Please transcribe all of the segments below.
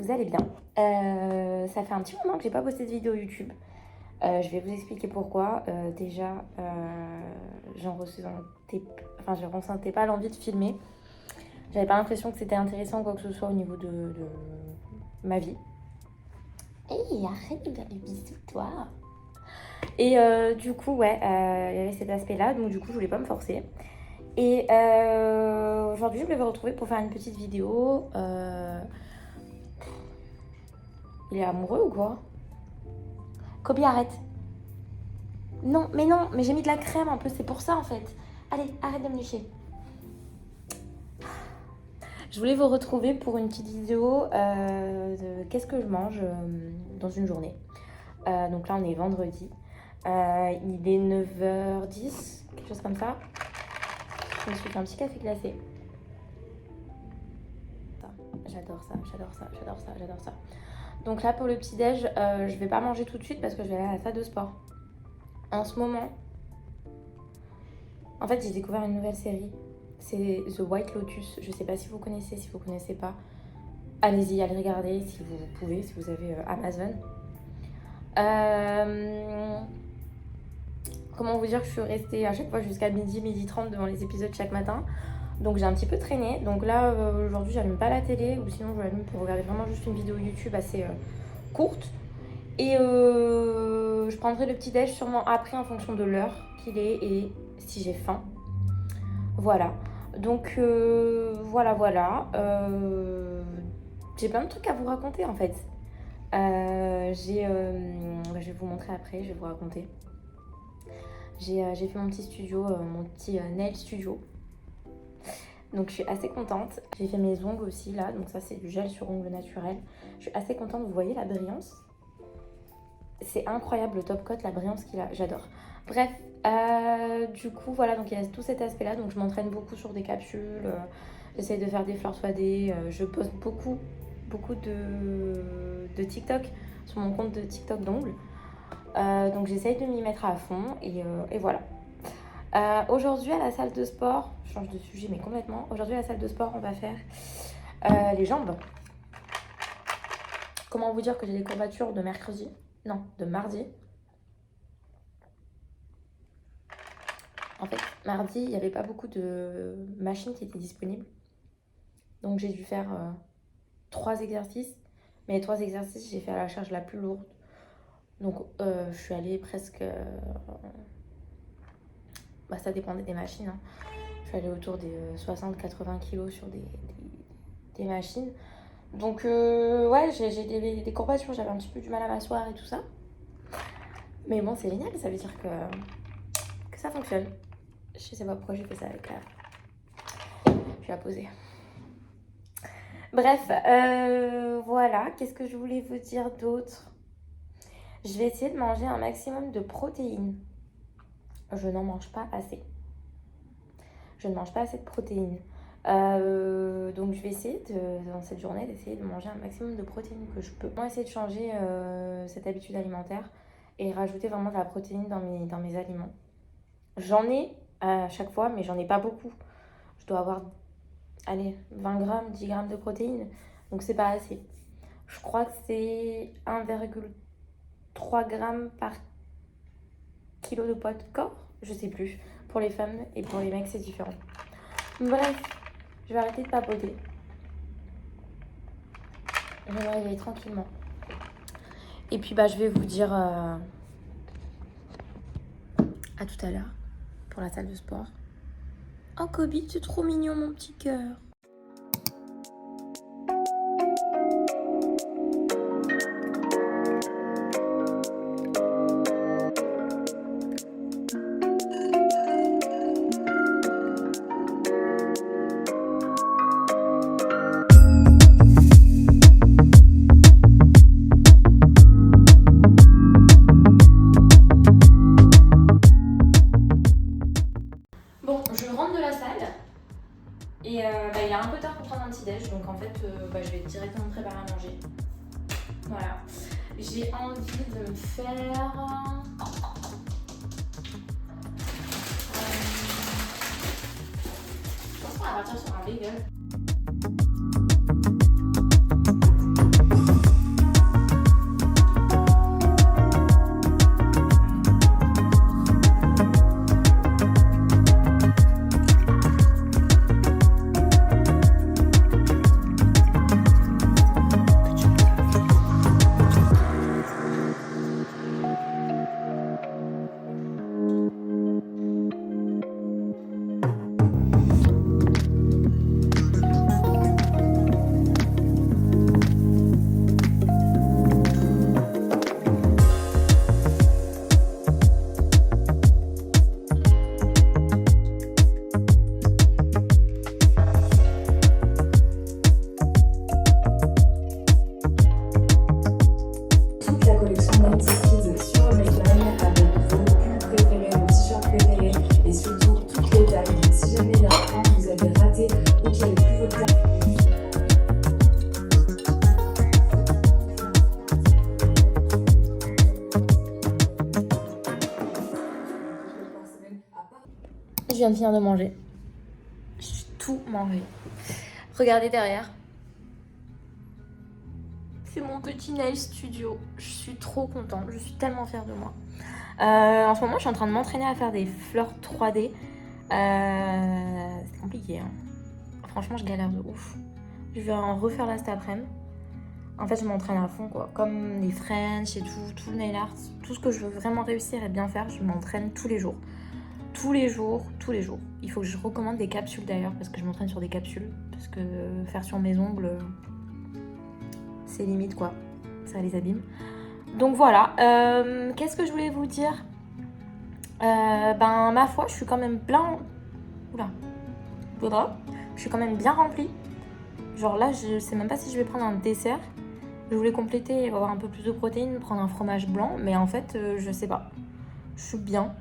vous allez bien. Ça fait un petit moment que j'ai pas posté de vidéo YouTube. Je vais vous expliquer pourquoi. Déjà, je ressentais pas l'envie de filmer. J'avais pas l'impression que c'était intéressant quoi que ce soit au niveau de ma vie. Hey, arrête de faire du bisou, toi. Et du coup, ouais, il y avait cet aspect-là, donc du coup, je voulais pas me forcer. Et aujourd'hui, je vais vous retrouver pour faire une petite vidéo. Il est amoureux ou quoi? Kobe, arrête. Non, mais j'ai mis de la crème un peu, c'est pour ça en fait. Allez, arrête de me lécher. Je voulais vous retrouver pour une petite vidéo de qu'est-ce que je mange dans une journée. Donc là, on est vendredi. Il est 9h10, quelque chose comme ça. Je me suis fait un petit café glacé. J'adore ça, j'adore ça, j'adore ça, j'adore ça. Donc là, pour le petit-déj, je vais pas manger tout de suite parce que je vais aller à la salle de sport. En ce moment, en fait, j'ai découvert une nouvelle série. C'est The White Lotus. Je sais pas si vous connaissez, si vous connaissez pas. Allez-y, allez regarder si vous pouvez, si vous avez Amazon. Comment vous dire que je suis restée à chaque fois jusqu'à midi 30 devant les épisodes chaque matin. Donc j'ai un petit peu traîné. Donc là, aujourd'hui, j'allume pas la télé. Ou sinon, je l'allume pour regarder vraiment juste une vidéo YouTube assez courte. Et je prendrai le petit déj sûrement après en fonction de l'heure qu'il est et si j'ai faim. Voilà. Donc voilà. J'ai plein de trucs à vous raconter en fait. Je vais vous montrer après, je vais vous raconter. J'ai fait mon petit studio, mon petit nail studio. Donc je suis assez contente. J'ai fait mes ongles aussi là, donc ça c'est du gel sur ongles naturel. Je suis assez contente, vous voyez la brillance? C'est incroyable le top coat, la brillance qu'il a, j'adore. Bref, du coup voilà, donc il y a tout cet aspect là, donc je m'entraîne beaucoup sur des capsules, j'essaie de faire des fleurs soidées, je poste beaucoup de TikTok sur mon compte de TikTok d'ongles. Donc j'essaye de m'y mettre à fond et voilà. Aujourd'hui à la salle de sport, je change de sujet mais complètement. Aujourd'hui à la salle de sport, on va faire les jambes. Comment vous dire que j'ai des courbatures de mercredi? Non, de mardi. En fait, mardi, il n'y avait pas beaucoup de machines qui étaient disponibles. Donc j'ai dû faire 3 exercices. Mais les 3 exercices, j'ai fait à la charge la plus lourde. Donc je suis allée presque... ça dépendait des machines. Hein. Je suis allée autour des 60-80 kilos sur des machines. Donc ouais, j'ai des courbatures, j'avais un petit peu du mal à m'asseoir et tout ça. Mais bon, c'est génial, ça veut dire que ça fonctionne. Je sais pas pourquoi j'ai fait ça avec la... Je vais la poser. Bref, voilà. Qu'est-ce que je voulais vous dire d'autre? Je vais essayer de manger un maximum de protéines. Je n'en mange pas assez. Je ne mange pas assez de protéines. Donc je vais essayer dans cette journée d'essayer de manger un maximum de protéines que je peux. Moi, essayer de changer cette habitude alimentaire et rajouter vraiment de la protéine dans mes aliments. J'en ai à chaque fois, mais j'en ai pas beaucoup. Je dois avoir, allez, 20 grammes, 10 grammes de protéines. Donc c'est pas assez. Je crois que c'est 1,3 grammes par kilo de poids de corps. Je sais plus. Pour les femmes et pour les mecs, c'est différent. Bref, je vais arrêter de papoter. Je vais me réveiller tranquillement. Et puis je vais vous dire à tout à l'heure pour la salle de sport. Oh Kobe, c'est trop mignon mon petit cœur. Et il est un peu tard pour prendre un petit déj, donc en fait je vais directement me préparer à manger. Voilà. J'ai envie de me faire... je pense qu'on va partir sur un bagel. viens de finir de manger. J'ai tout mangé. Regardez derrière. C'est mon petit nail studio. Je suis trop contente. Je suis tellement fière de moi. En ce moment, je suis en train de m'entraîner à faire des fleurs 3D. C'est compliqué. Hein. Franchement, je galère de ouf. Je vais en refaire là cet après-midi. En fait, je m'entraîne à fond, quoi. Comme les French et tout le nail art. Tout ce que je veux vraiment réussir et bien faire, je m'entraîne tous les jours. Tous les jours. Il faut que je recommande des capsules d'ailleurs, parce que je m'entraîne sur des capsules. Parce que faire sur mes ongles, c'est limite, quoi. Ça les abîme. Donc voilà. Qu'est-ce que je voulais vous dire ? Ma foi, je suis quand même plein... Oula. Je suis quand même bien remplie. Genre là, je sais même pas si je vais prendre un dessert. Je voulais compléter, avoir un peu plus de protéines, prendre un fromage blanc. Mais en fait, je sais pas. Je suis bien.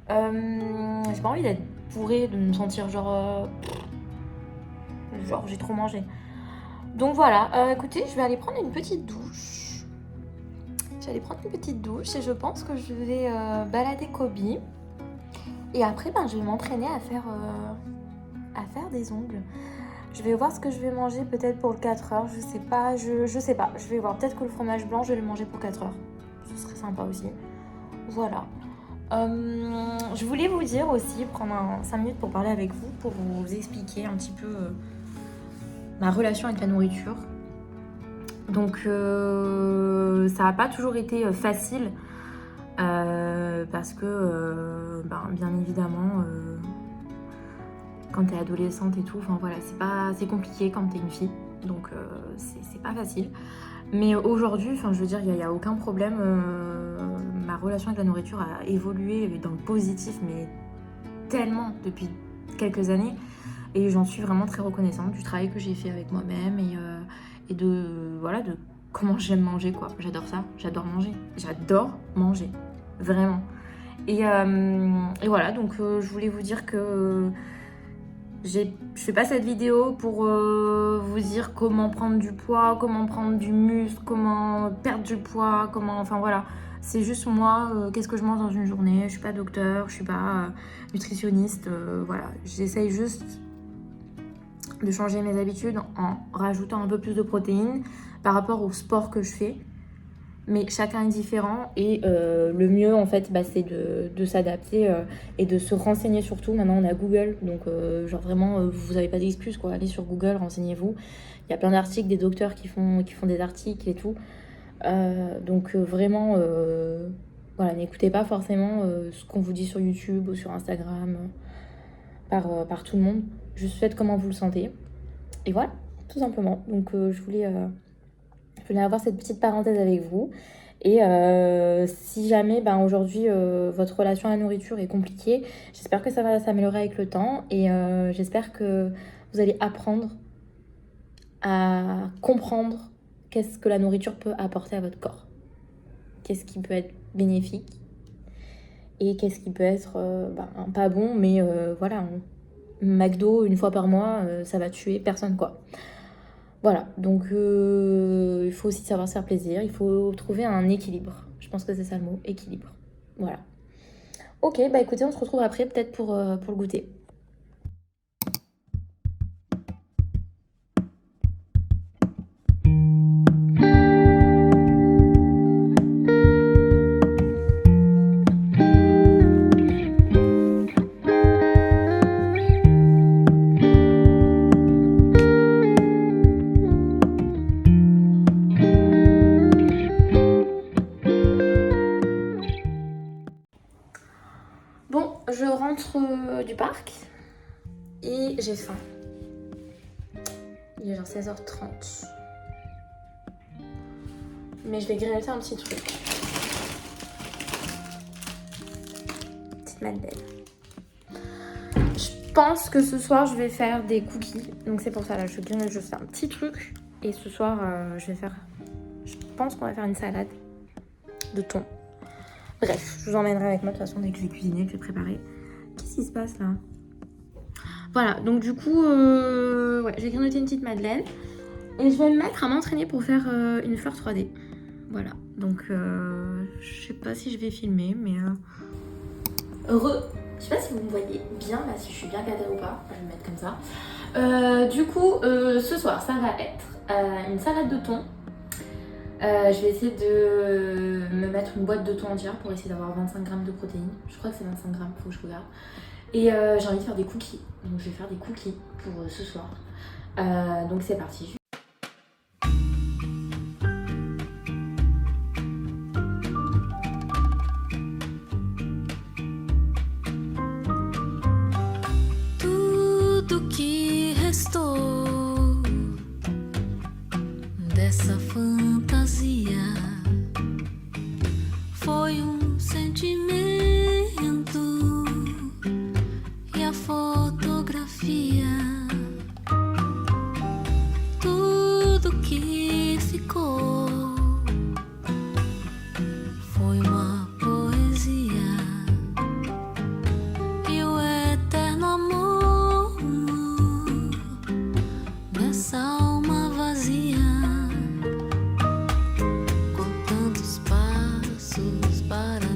J'ai pas envie d'être bourrée, de me sentir genre j'ai trop mangé. Donc voilà. Écoutez, je vais aller prendre une petite douche. Et je pense que je vais balader Kobe. Et après, je vais m'entraîner à faire des ongles. Je vais voir ce que je vais manger peut-être pour le 4 heures. Je sais pas. Je vais voir. Peut-être que le fromage blanc, je vais le manger pour 4 heures. Ce serait sympa aussi. Voilà. Je voulais vous dire aussi, prendre 5 minutes pour parler avec vous, pour vous expliquer un petit peu ma relation avec la nourriture. Donc, ça n'a pas toujours été facile. Parce que, bien évidemment... quand t'es adolescente et tout, enfin voilà, c'est compliqué quand t'es une fille, donc c'est pas facile. Mais aujourd'hui, enfin je veux dire, il y a aucun problème. Ma relation avec la nourriture a évolué dans le positif, mais tellement depuis quelques années, et j'en suis vraiment très reconnaissante du travail que j'ai fait avec moi-même et de comment j'aime manger, quoi. J'adore ça, j'adore manger, vraiment. Et voilà, donc je voulais vous dire que je fais pas cette vidéo pour vous dire comment prendre du poids, comment prendre du muscle, comment perdre du poids, enfin voilà. C'est juste moi, qu'est-ce que je mange dans une journée. Je suis pas docteur, je suis pas nutritionniste, voilà. J'essaye juste de changer mes habitudes en rajoutant un peu plus de protéines par rapport au sport que je fais. Mais chacun est différent et le mieux en fait c'est de s'adapter et de se renseigner surtout. Maintenant on a Google, donc vraiment vous n'avez pas d'excuses, quoi. Allez sur Google, renseignez-vous. Il y a plein d'articles, des docteurs qui font des articles et tout. Donc vraiment voilà, n'écoutez pas forcément ce qu'on vous dit sur YouTube ou sur Instagram par tout le monde. Juste faites comment vous le sentez. Et voilà, tout simplement. Donc je voulais avoir cette petite parenthèse avec vous. Et si jamais aujourd'hui votre relation à la nourriture est compliquée, j'espère que ça va s'améliorer avec le temps. Et j'espère que vous allez apprendre à comprendre qu'est-ce que la nourriture peut apporter à votre corps. Qu'est-ce qui peut être bénéfique et qu'est-ce qui peut être pas bon, mais voilà, McDo une fois par mois, ça va tuer personne, quoi. Voilà, donc il faut aussi savoir se faire plaisir, il faut trouver un équilibre. Je pense que c'est ça le mot, équilibre. Voilà. Ok, écoutez, on se retrouve après peut-être pour le goûter. Bon, je rentre du parc et j'ai faim. Il est genre 16h30. Mais je vais grignoter un petit truc. Petite madeleine. Je pense que ce soir je vais faire des cookies. Donc c'est pour ça là, je grignote juste un petit truc. Et ce soir je pense qu'on va faire une salade de thon. Bref, je vous emmènerai avec moi de toute façon dès que je vais cuisiner, que je vais préparer. Qu'est-ce qui se passe là? Voilà, donc du coup, j'ai grignoté une petite madeleine. Et je vais me mettre à m'entraîner pour faire une fleur 3D. Voilà, donc je sais pas si je vais filmer, mais Heureux. Je sais pas si vous me voyez bien là, si je suis bien cadrée ou pas. Je vais me mettre comme ça. Du coup, ce soir, ça va être une salade de thon. Je vais essayer de me mettre une boîte de thon entière pour essayer d'avoir 25 grammes de protéines. Je crois que c'est 25 grammes, faut que je regarde. Et j'ai envie de faire des cookies. Donc je vais faire des cookies pour ce soir. Donc c'est parti. Tudo que restou dessa fantasia foi sentimento e a fotografia. Tudo que ficou foi uma poesia e o eterno amor dessa alma vazia, com tantos passos para